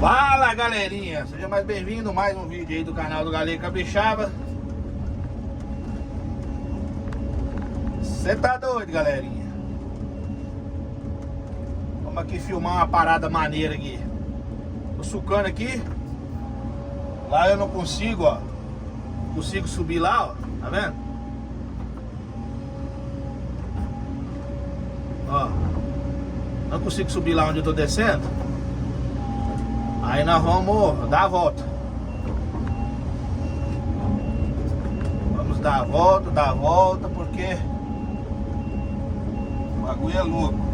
Fala galerinha, seja mais bem-vindo a mais um vídeo aí do canal do Galinha Capixaba. Você tá doido, galerinha? Vamos aqui filmar uma parada maneira aqui. Tô sucando aqui. Lá eu não consigo, ó. Consigo subir lá, ó. Tá vendo? Ó. Não consigo subir lá onde eu tô descendo. Aí nós vamos dar a volta. Vamos dar a volta, porque o bagulho é louco.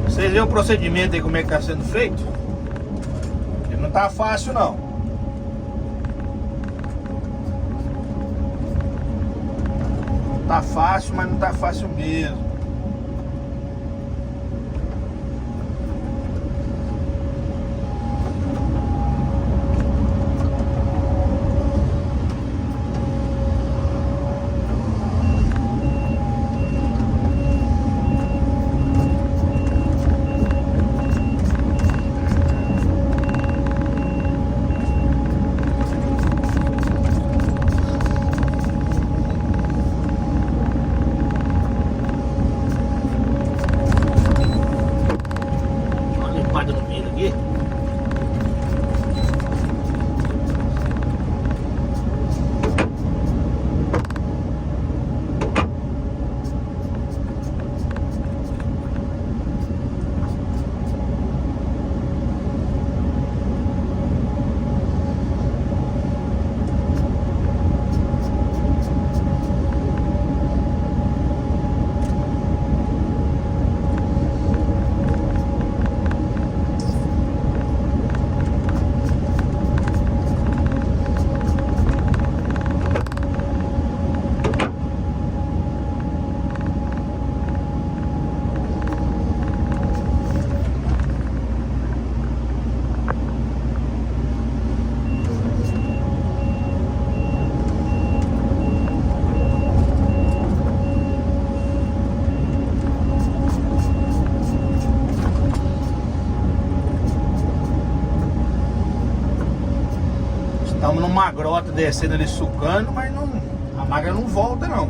Vocês veem o procedimento aí, como é que tá sendo feito? Ele não tá fácil não. Tá fácil, mas não tá fácil mesmo. No meio aqui. Estamos numa grota descendo ali, sucando, mas não, a máquina não volta não.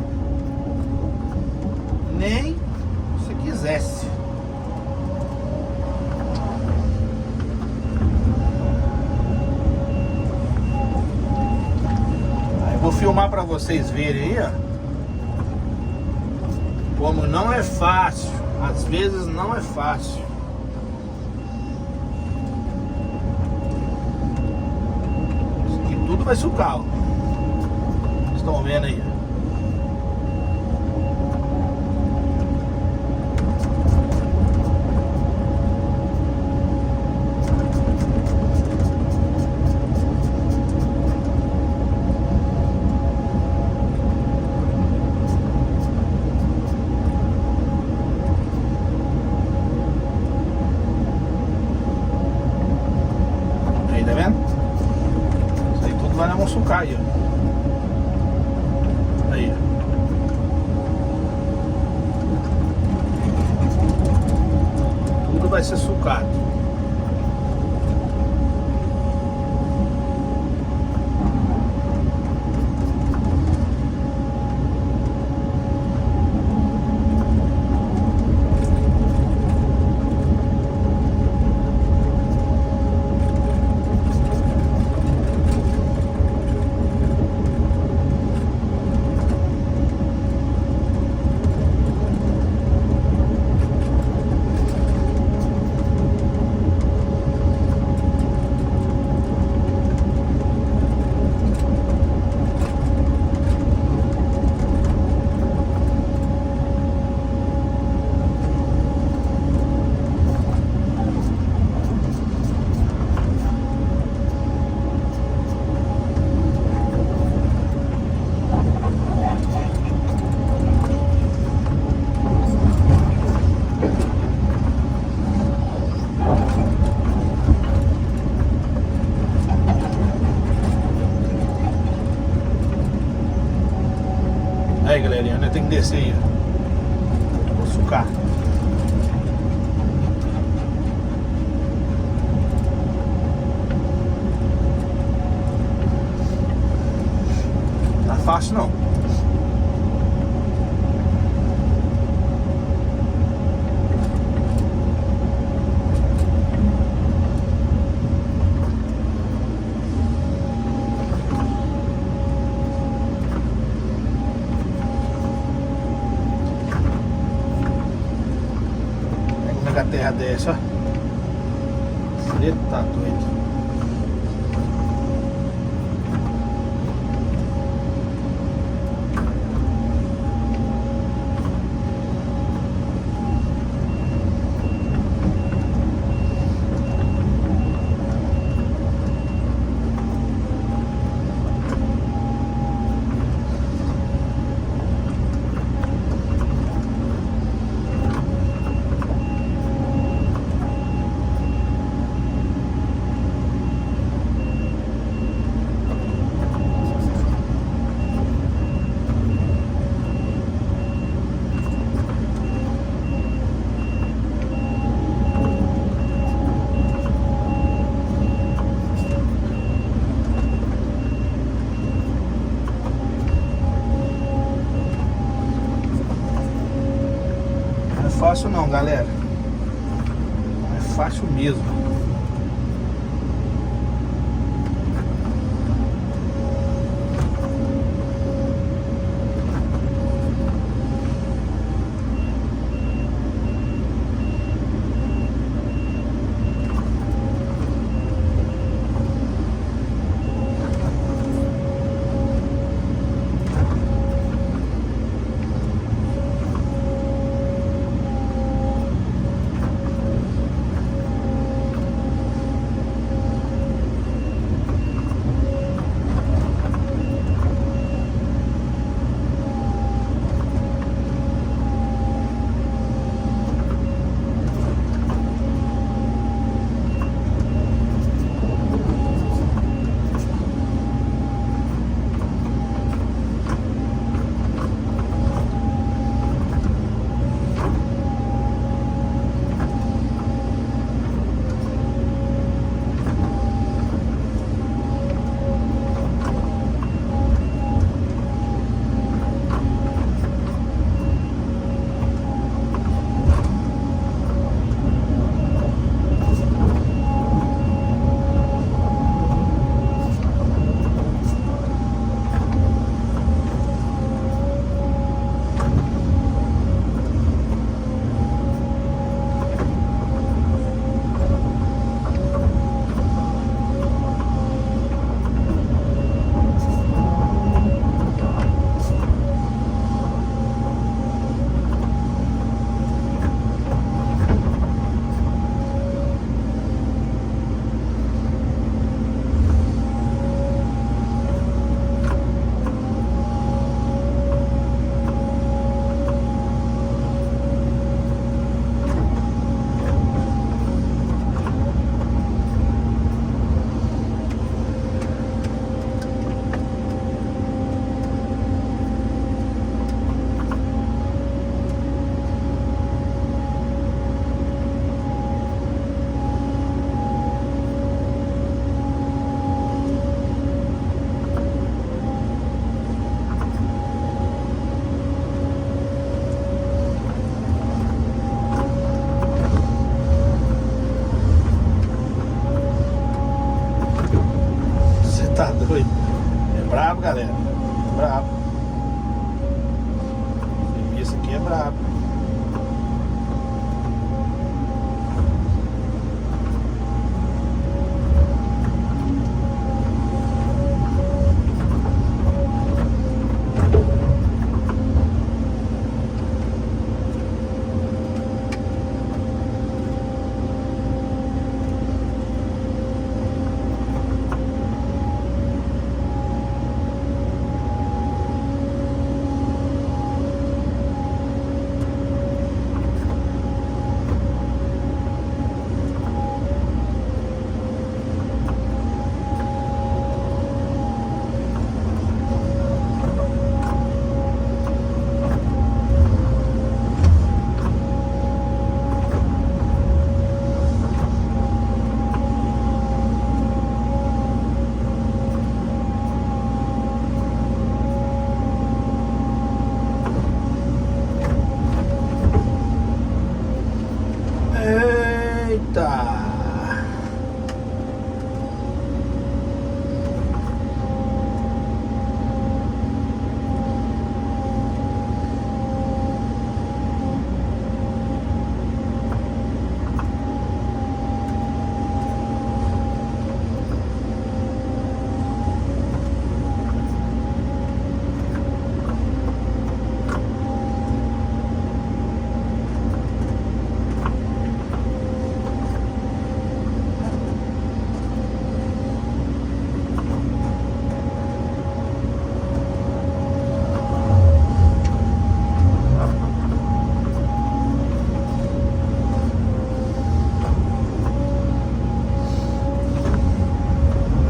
Nem se quisesse. Aí vou filmar para vocês verem aí, ó. Como não é fácil. Às vezes não é fácil. Tudo vai sucar, ó. Vocês estão vendo aí. Aí, tá vendo? Vai na sucar aí, ó. Aí, ó. Tudo vai ser sucado. cá. Tá fácil não. A terra dessa, ó. Você tá doido. Não é fácil não, galera. Não é fácil mesmo. Tá doido. É brabo, galera. Brabo. Isso aqui é brabo. Eita!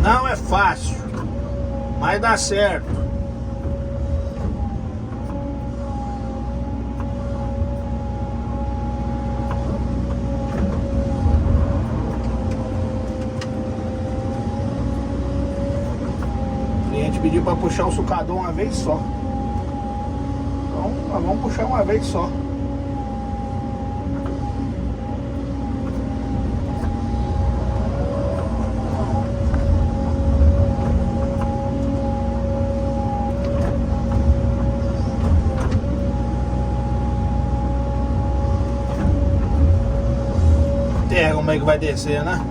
Não é fácil, mas dá certo. O cliente pediu para puxar o sucador uma vez só. Então nós vamos puxar uma vez só. Como é que vai descer, né?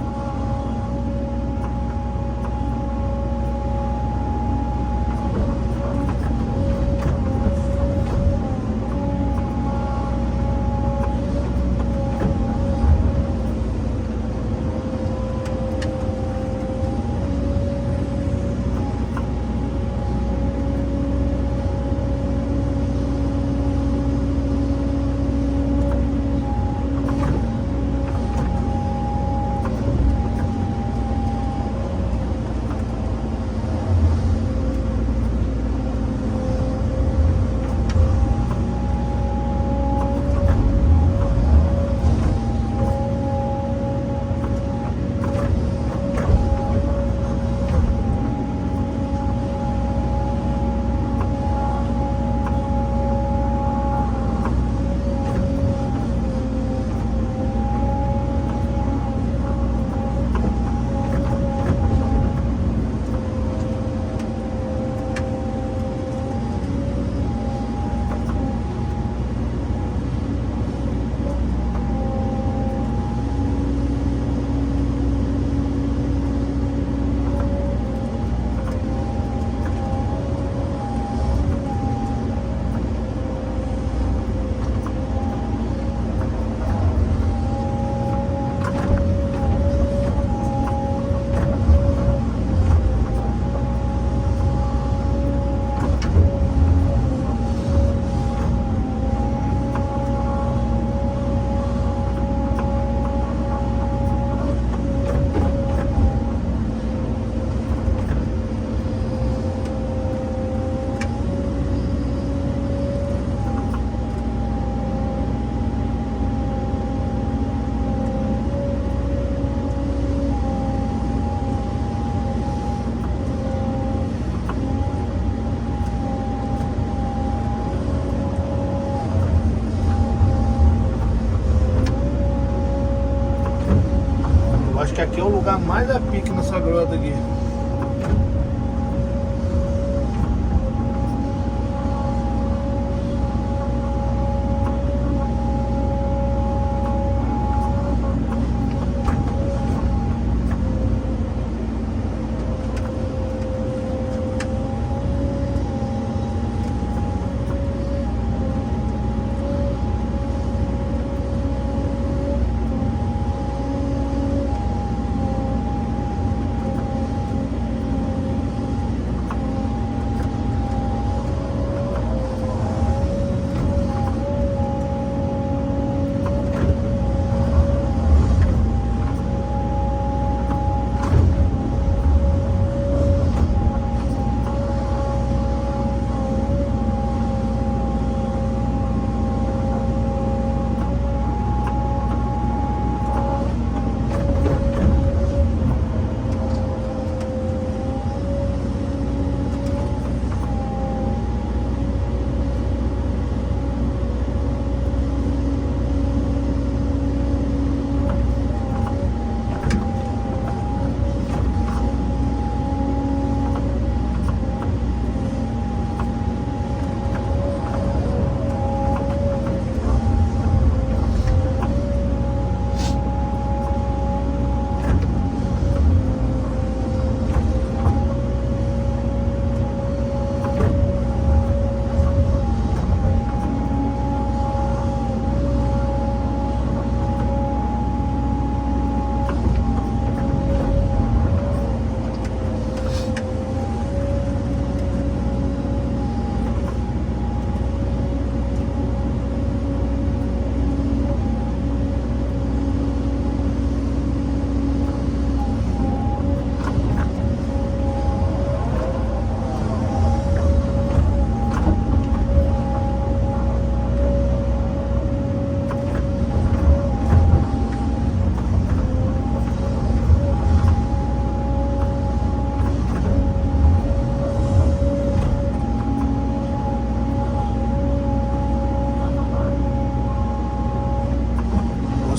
Acho que aqui é o lugar mais a pique nessa grota aqui.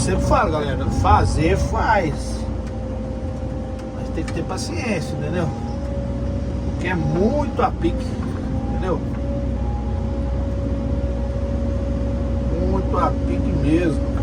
sempre falo, galera, fazer faz. Mas tem que ter paciência, entendeu? Porque é muito a pique, entendeu? Muito a pique mesmo.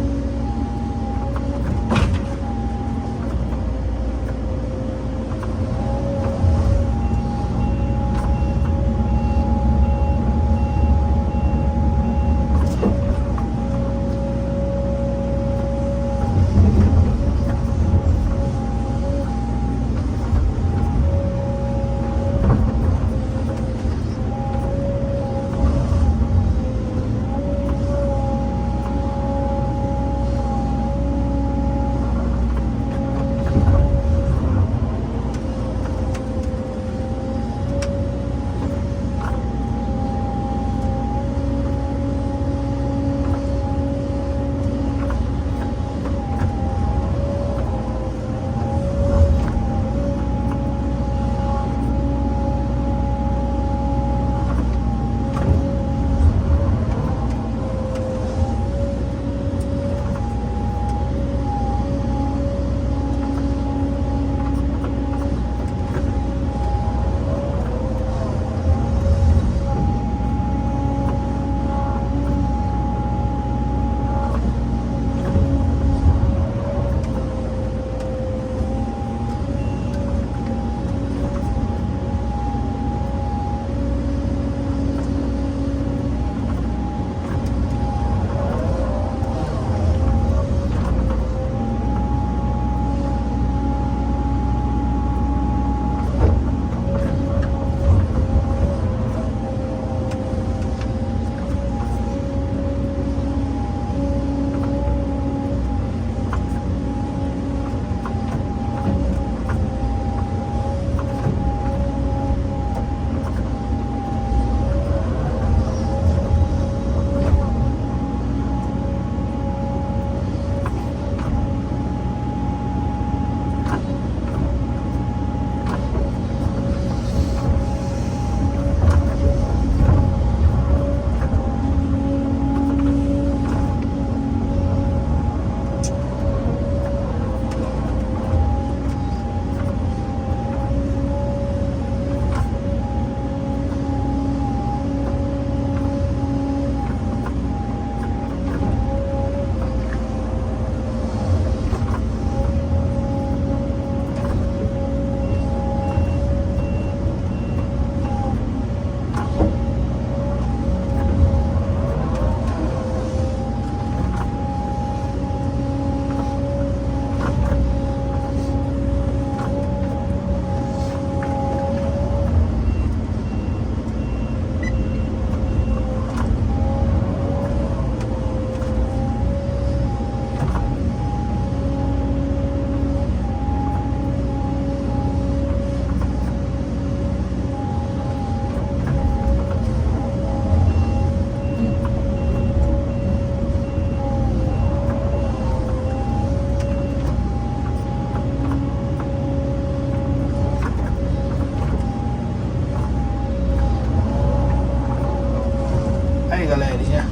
Galerinha,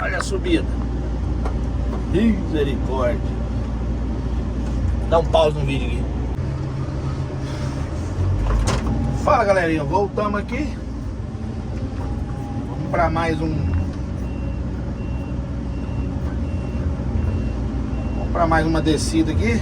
olha a subida. Misericórdia. Dá um pause no vídeo aqui. Fala, galerinha, voltamos aqui. Vamos para mais um. Vamos para mais uma descida aqui.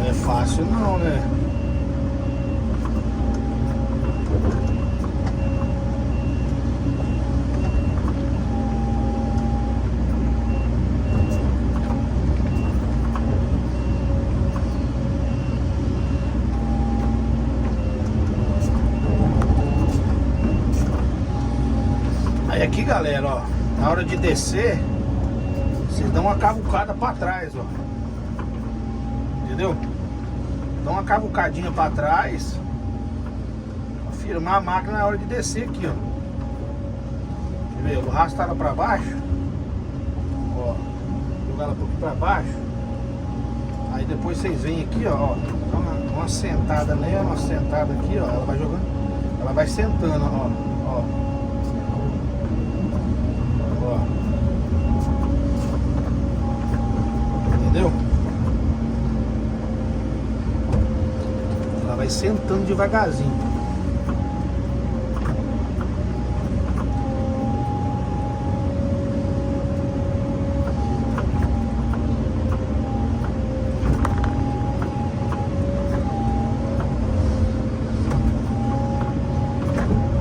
Não é fácil não, né? Aí aqui, galera, ó, na hora de descer, vocês dão uma cavucada pra trás, ó. Entendeu? Dá uma cavucadinha pra trás pra firmar a máquina na hora de descer aqui, ó. Quer ver? Eu vou arrastar ela pra baixo. Ó, jogar ela um pouquinho pra baixo. Aí depois vocês vêm aqui, ó, dá uma sentada nela, uma sentada aqui, ó. Ela vai jogando, ela vai sentando, ó. Entendeu? Ela vai sentando devagarzinho.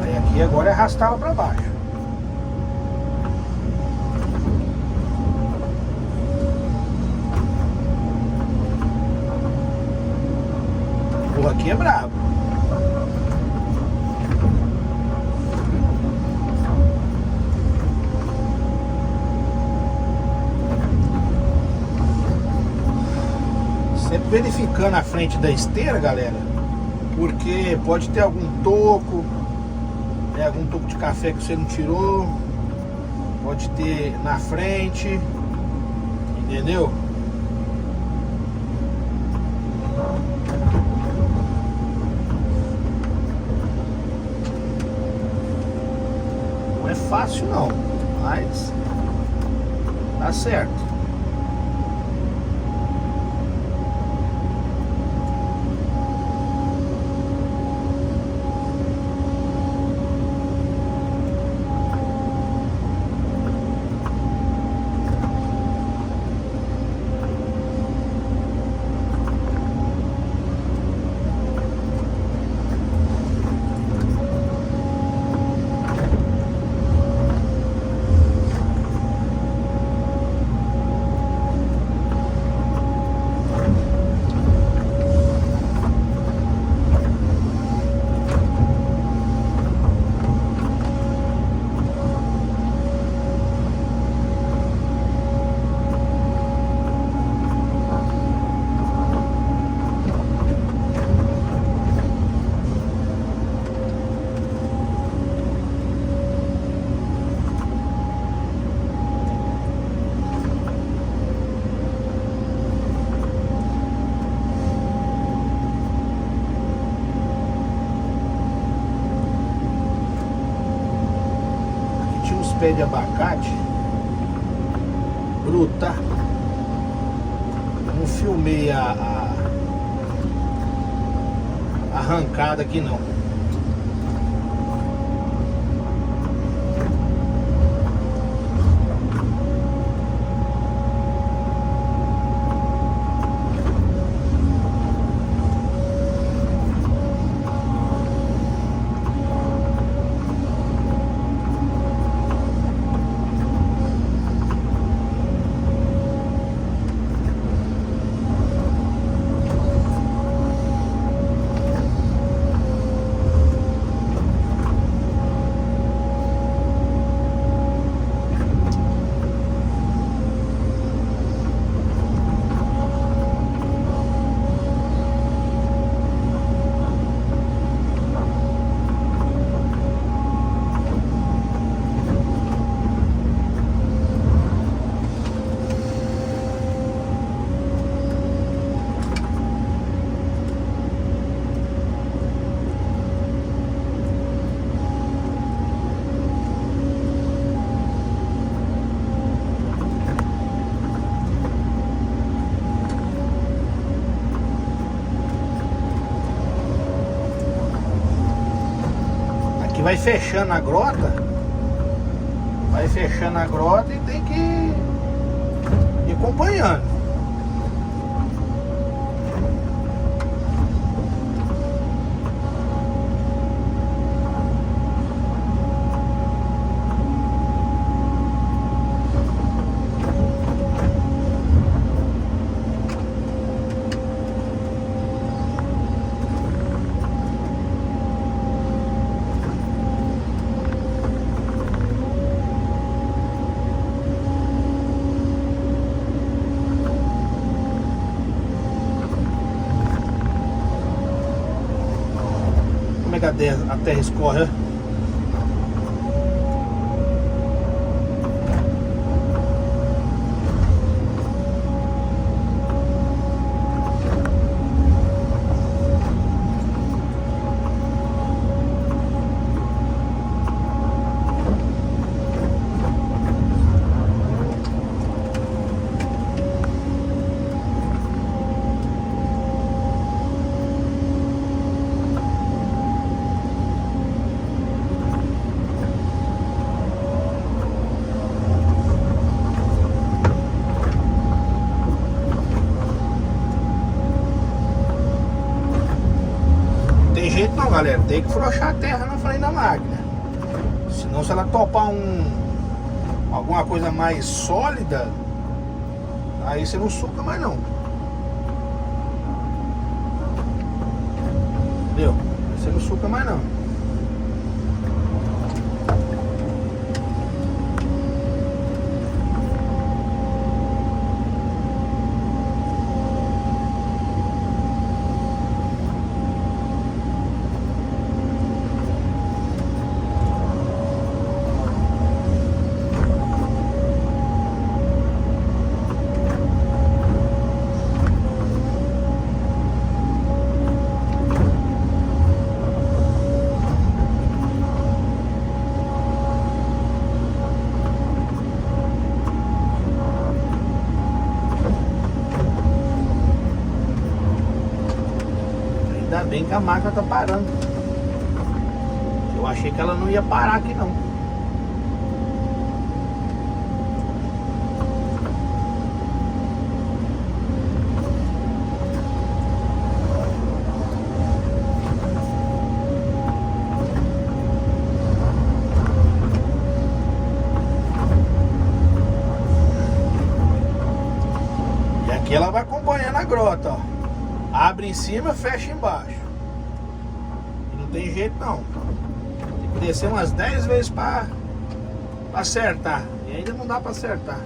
Aí aqui agora é arrastar ela para baixo. Aqui é brabo. Sempre verificando a frente da esteira, galera, porque pode ter algum toco, né, algum toco de café que você não tirou, pode ter na frente, entendeu? Não é fácil não, mas tá certo. Pé de abacate bruto, tá? Não filmei a arrancada aqui não. Vai fechando a grota, vai fechando a grota e tem que ir acompanhando. que a terra escorre, ó. Tem jeito não, galera, tem que frouxar a terra na frente da máquina. Senão, se ela topar alguma coisa mais sólida, aí você não suca mais não. Entendeu? Aí você não suca mais não. Ainda bem que a máquina tá parando. Eu achei que ela não ia parar aqui não. E aqui ela vai acompanhando a grota, ó. Abre em cima, fecha embaixo. E não tem jeito não. Tem que descer umas 10 vezes pra acertar. E ainda não dá pra acertar.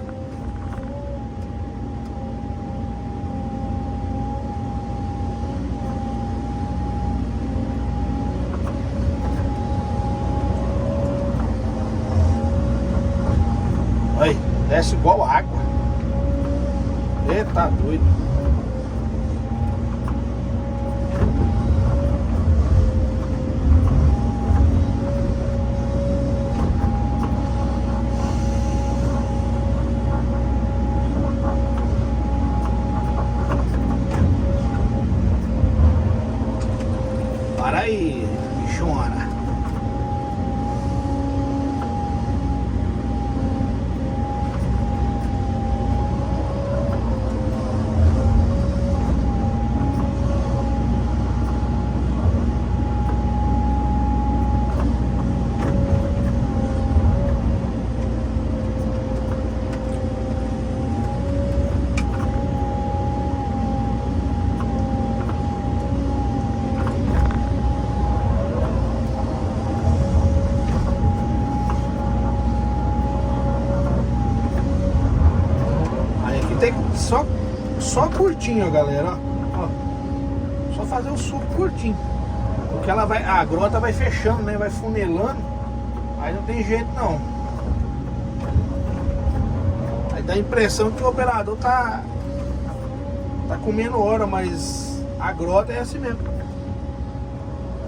Aí, desce igual água. Eita doido. Para aí, bichona. Tem só curtinho, galera, ó. Só fazer o suco curtinho. Porque ela vai, a grota vai fechando, né? Vai funilando. Aí não tem jeito não. Aí dá a impressão que o operador tá comendo hora, mas a grota é assim mesmo.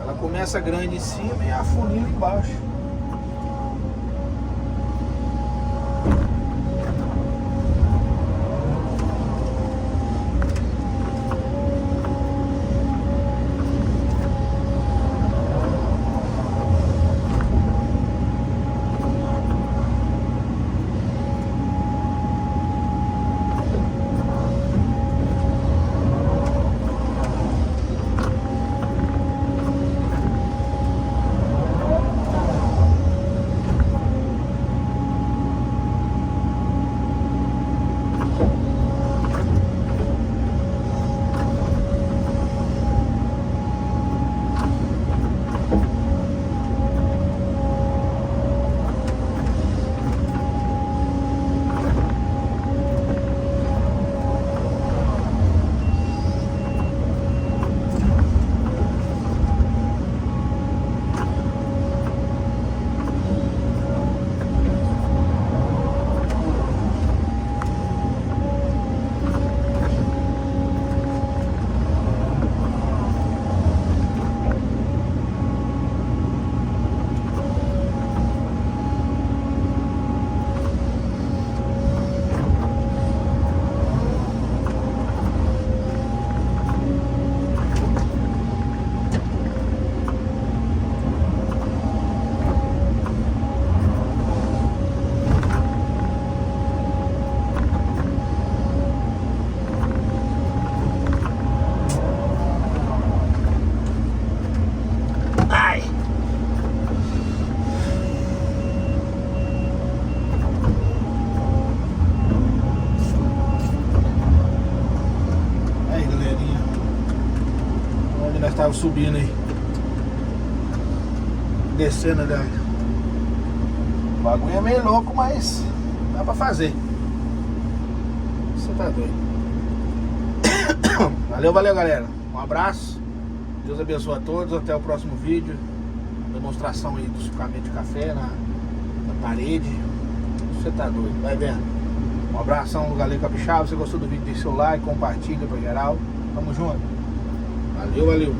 Ela começa grande em cima e afunila embaixo. onde nós estávamos subindo aí. Descendo daí. O bagulho é meio louco, mas dá pra fazer. Você tá doido. Valeu, valeu, galera. Um abraço. Deus abençoe a todos. Até o próximo vídeo. Demonstração aí do sucamento de café na parede. Você tá doido, vai vendo. Um abração do Galego Capixaba. Se você gostou do vídeo, deixa seu like, compartilha pra geral. Tamo junto. Valeu, valeu.